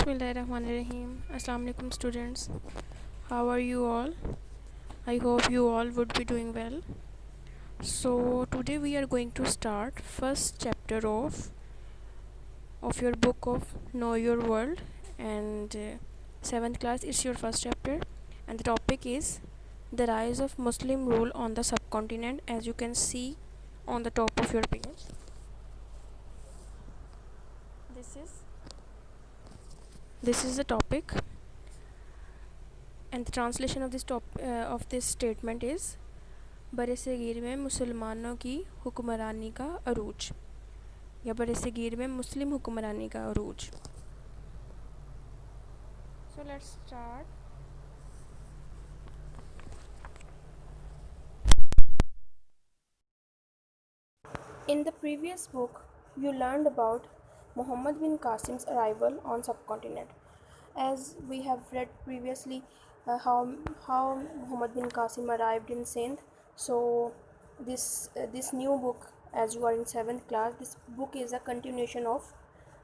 Bismillahirrahmanirrahim. Assalamu alaikum students. How are you all? I hope you all would be doing well. So today we are going to start first chapter of your book of Know Your World, and 7th class is your first chapter, and the topic is the rise of Muslim rule on the subcontinent, as you can see on the top of your page. This is this is the topic, and the translation of of this statement is बरसगीर में मुसलमानों की हुक्मरानी का अरूज, या बरसगीर में मुस्लिम हुक्मरानी का अरूज. So let's start. In the previous book, you learned about Muhammad bin Qasim's arrival on subcontinent. As we have read previously, how Muhammad bin Qasim arrived in Sindh. So this new book, as you are in 7th class, this book is a continuation of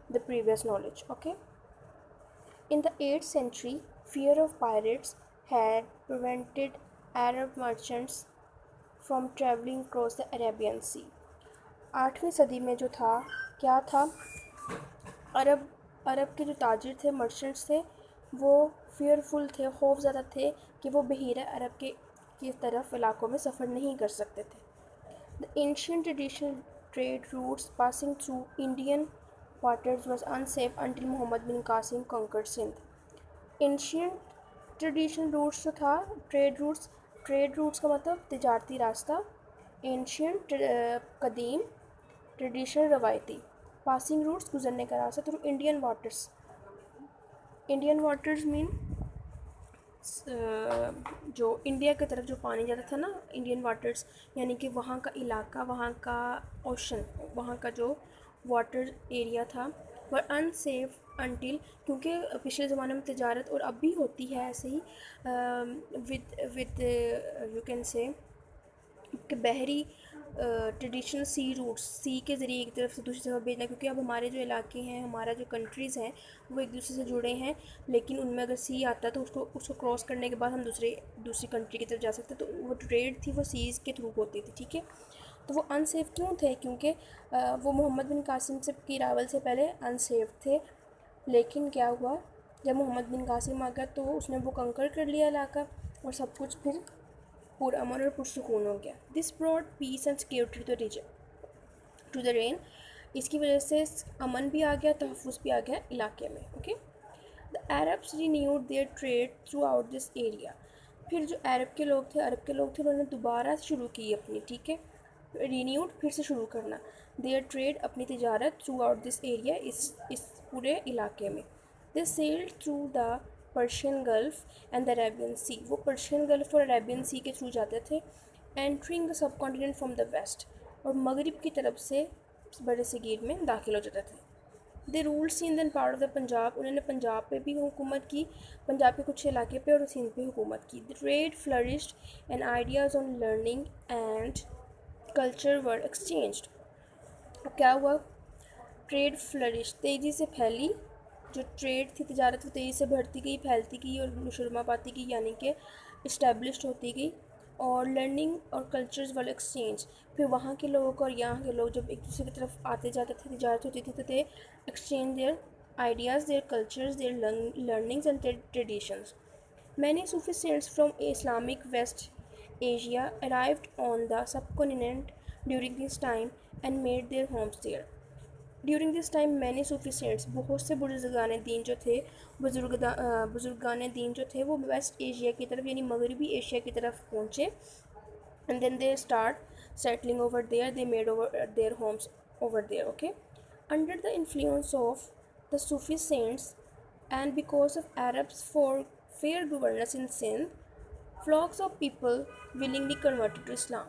the previous knowledge. Okay. In the 8th century, fear of pirates had prevented Arab merchants from traveling across the Arabian Sea. 8वीं सदी में जो था, क्या था, अरब के जो ताजिर थे, मर्चेंट्स थे, वो फियरफुल थे, खौफ ज़्यादा थे कि वो बहीरा अरब की तरफ इलाकों में सफ़र नहीं कर सकते थे. The ancient traditional trade routes passing through Indian waters was unsafe until Muhammad bin Qasim conquered Sindh. Ancient traditional routes जो था, ट्रेड रूट्स का मतलब तिजारती रास्ता, एंशियंट कदीम, ट्रेडिशनल रवायती, पासिंग रूट्स गुजरने का रास्ता थ्रू इंडियन वाटर्स मीन जो इंडिया की तरफ जो पानी जाता था ना, इंडियन वाटर्स, यानी कि वहाँ का इलाका, वहाँ का ओशन, वहाँ का जो वाटर एरिया था, वह अनसेफ अंटिल, क्योंकि पिछले ज़माने में तिजारत, और अब भी होती है ऐसे ही, विद यू कैन से कि बहरी ट्रेडिशनल सी रूट्स, सी के ज़रिए एक तरफ से दूसरी तरफ भेजना, क्योंकि अब हमारे जो इलाके हैं, हमारा जो कंट्रीज़ हैं, वो एक दूसरे से जुड़े हैं, लेकिन उनमें अगर सी आता तो उसको क्रॉस करने के बाद हम दूसरी कंट्री की तरफ जा सकते, तो वो ट्रेड थी वो सीज़ के थ्रू होती थी. ठीक है, तो वो अनसेफ क्यों थे? क्योंकि वो मोहम्मद बिन कासिम से की रावल से पहले अनसेफ थे. लेकिन क्या हुआ, जब मोहम्मद बिन कासिम आ गया तो उसने वो कंकर कर लिया इलाका, और सब कुछ फिर पूरा अमन और पुरसुकून हो गया. This brought peace and security to the reign. इसकी वजह से अमन भी आ गया, तहफ़्फ़ुज़ भी आ गया इलाके में. Okay. The Arabs renewed their trade throughout this area. फिर जो अरब के लोग थे उन्होंने दोबारा शुरू की अपनी, ठीक है, रीन्यूड, फिर से शुरू करना, देयर ट्रेड, अपनी तिजारत, थ्रू आउट दिस एरिया, इस पूरे इलाके में. They sailed through the Persian Gulf and the Arabian Sea. वो पर्शियन गल्फ़ और अरेबियन सी के थ्रू जाते थे. Entering the subcontinent from the west, और मगरिब की तरफ से बड़े सगीर में दाखिल हो जाते थे. They ruled Sindh and part of the Punjab. उन्होंने पंजाब पे भी हुकूमत की, पंजाब के कुछ इलाके पे, और सिंध पे हुकूमत की. The trade flourished and ideas on learning and culture were exchanged. क्या हुआ, ट्रेड फ्लरिश, तेज़ी से फैली, जो ट्रेड थी, तिजारत, वो तेज़ी से बढ़ती गई, फैलती गई और नशुरमा पाती गई, यानी कि इस्टेब्लिश्ड होती गई. और लर्निंग और कल्चर्स वाले एक्सचेंज, फिर वहाँ के लोगों को और यहाँ के लोग जब एक दूसरे की तरफ आते जाते थे, तिजारत होती थी, तो they exchange their ideas, their cultures, their learnings and traditions. Many Sufi saints from Islamic West Asia arrived on the subcontinent during this time and made their homes there. During this time many Sufi saints, बहुत से बुजुर्गान दीन जो थे, बुजुर्गान दीन जो थे, वो waste Asia की तरफ, यानी मगरबी एशिया की तरफ पहुँचे. And then they start settling over there, they made over their homes over there. Okay. Under the influence of the Sufi saints and because of Arabs for fair governance in Sindh, flocks of people willingly converted to Islam.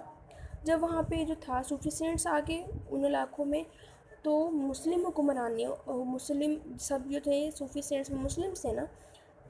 जब वहाँ पे जो था, सूफी cents आ गए उन इलाकों में, तो मुस्लिम हुक्मरानियों, मुस्लिम सब जो थे सूफी सेंट्स मुस्लिम थे ना,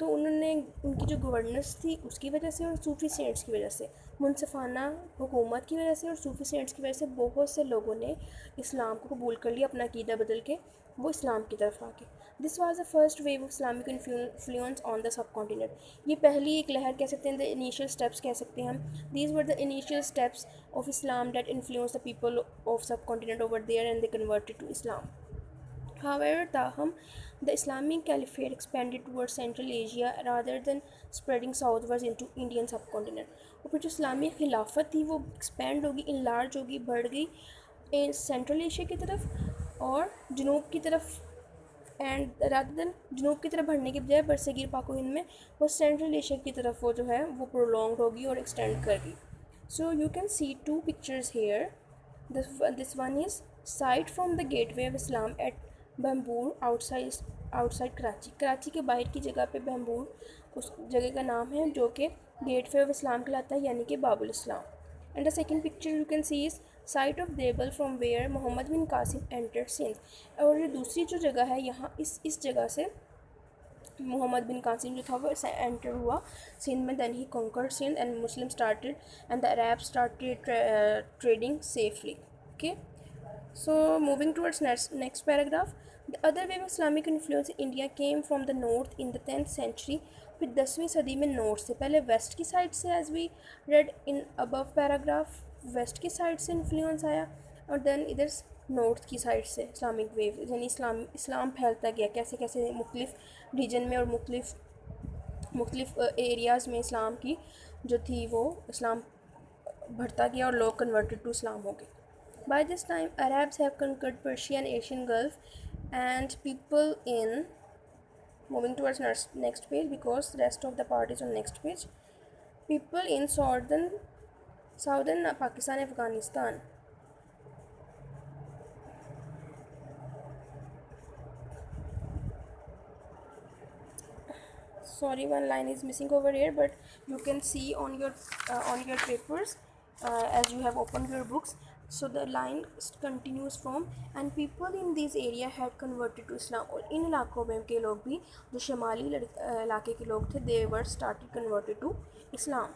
तो उन्होंने उनकी जो गवर्नेंस थी उसकी वजह से और सूफी सेंट्स की वजह से, मुनसिफाना हुकूमत की वजह से और सूफी सेंट्स की वजह से बहुत से लोगों ने इस्लाम को कबूल कर लिया, अपना अकीदा बदल के वो इस्लाम की तरफ आके। This was the first wave of Islamic influence on the sub continent. ये पहली एक लहर कह सकते हैं, द इनिशियल स्टेप्स कह सकते हैं हम। These were the initial steps of Islam that influence the people of subcontinent over there and they converted to Islam. However, Taham, the Islamic Caliphate expanded towards Central Asia rather than spreading southwards into Indian subcontinent. और फिर जो इस्लामी खिलाफत थी वो expand होगी, enlarge होगी, बढ़ गई सेंट्रल एशिया की तरफ और जनूब की तरफ। एंड रादर देन जनूब की तरफ बढ़ने के बजाय बरसगीर पाको हिंद में वो सेंट्रल एशिया की तरफ वो जो है वो प्रोलॉन्ग होगी और एक्सटेंड करेगी। So you can see two pictures here. This one is site from the gateway of Islam at Bhambore outside Karachi. Karachi के बाहर की जगह पे बम्बूर उस जगह का नाम है जो कि गेटवे ऑफ इस्लाम कहलाता है, यानी कि बाबुल इस्लाम। And the second picture you can see is site of Debal from where Muhammad bin Qasim entered Sindh. और ये दूसरी जो जगह है यहाँ इस जगह से मोहम्मद बिन कासिम जो था वो एंटर हुआ सिंध में। Then he conquered Sindh and Muslim started and the Arab started trading safely. Okay, so moving towards next paragraph, the other wave of Islamic influence in India came from the north in the 10th century। फिर 10वीं सदी में north से, पहले waste की side से, as we read in above paragraph, west की side से इन्फ्लुएंस आया और देन इधर नॉर्थ की साइड से इस्लामिक वेव, यानी इस्लाम फैलता गया, कैसे कैसे मुख्तलिफ रीजन में और मुख्तलिफ एरियाज़ में इस्लाम की जो थी वो इस्लाम बढ़ता गया और लोग कन्वर्टेड टू इस्लाम हो गए। By this time, Arabs have conquered Persia and Asian Gulf, and people in, moving towards next page because the rest of the part is on next page, people in southern Pakistan, Afghanistan. Sorry, one line is missing over here, but you can see on your papers as you have opened your books. So the line continues from and people in this area had converted to Islam। और इन इलाकों में के लोग भी जो शमाली इलाके के लोग थे, they were started converted to Islam।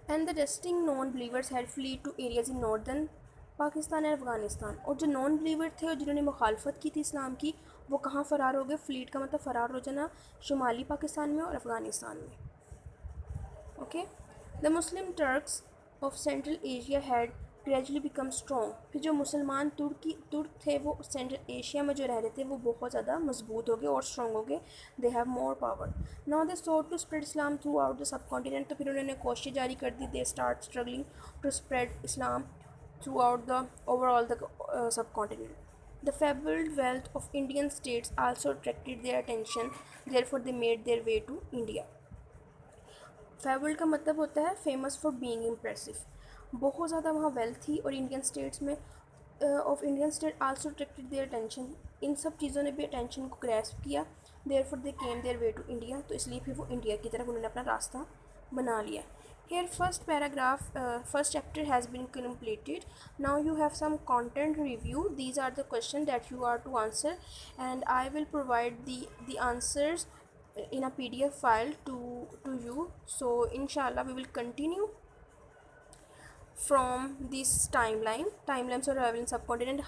And the resting non-believers had fled to areas in northern Pakistan और अफ़गानिस्तान। और जो नॉन बिलीवर थे और जिन्होंने मुखालफत की थी इस्लाम की, वो कहाँ फ़रार हो गए? फ्लीट का मतलब फ़रार हो जाना, शुमाली पाकिस्तान में और अफ़गानिस्तान में। Okay, the Muslim Turks of central Asia had gradually become strong. फिर जो मुसलमान तुर्क थे वो सेंट्रल एशिया में जो रह रहे थे वो बहुत ज़्यादा मजबूत हो गए और स्ट्रॉन्ग हो गए। They have more power. Now they sought to spread Islam throughout the subcontinent. तो फिर उन्होंने कोशिश जारी कर दी, they start struggling to spread Islam throughout the overall the subcontinent. The fabled wealth of Indian states also attracted their attention, therefore they made their way to India। Fabled का मतलब होता है फेमस फॉर बीइंग इम्प्रेसिव। बहुत ज़्यादा वहाँ wealth थी और Indian states में of Indian state also attracted their attention. इन सब चीज़ों ने भी अटेंशन को ग्रैस्प किया, therefore they came their way to India. तो इसलिए फिर वो इंडिया की तरफ उन्होंने अपना रास्ता बना लिया। Here first chapter has been completed. Now you have some content review. These are the questions that you are to answer and I will provide the answers in a PDF file to you. So inshallah we will continue from this timelines of travel in subcontinent,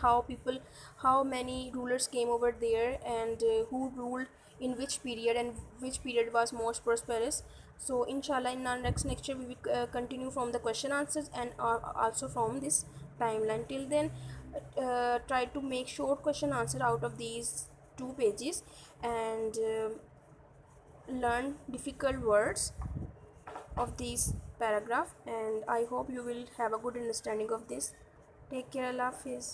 how many rulers came over there and who ruled in which period and which period was most prosperous. So inshallah in our next lecture we will continue from the question answers and also from this timeline. Till then try to make short question answer out of these 2 pages and learn difficult words of these paragraph, and I hope you will have a good understanding of this. Take care. Allah Hafiz.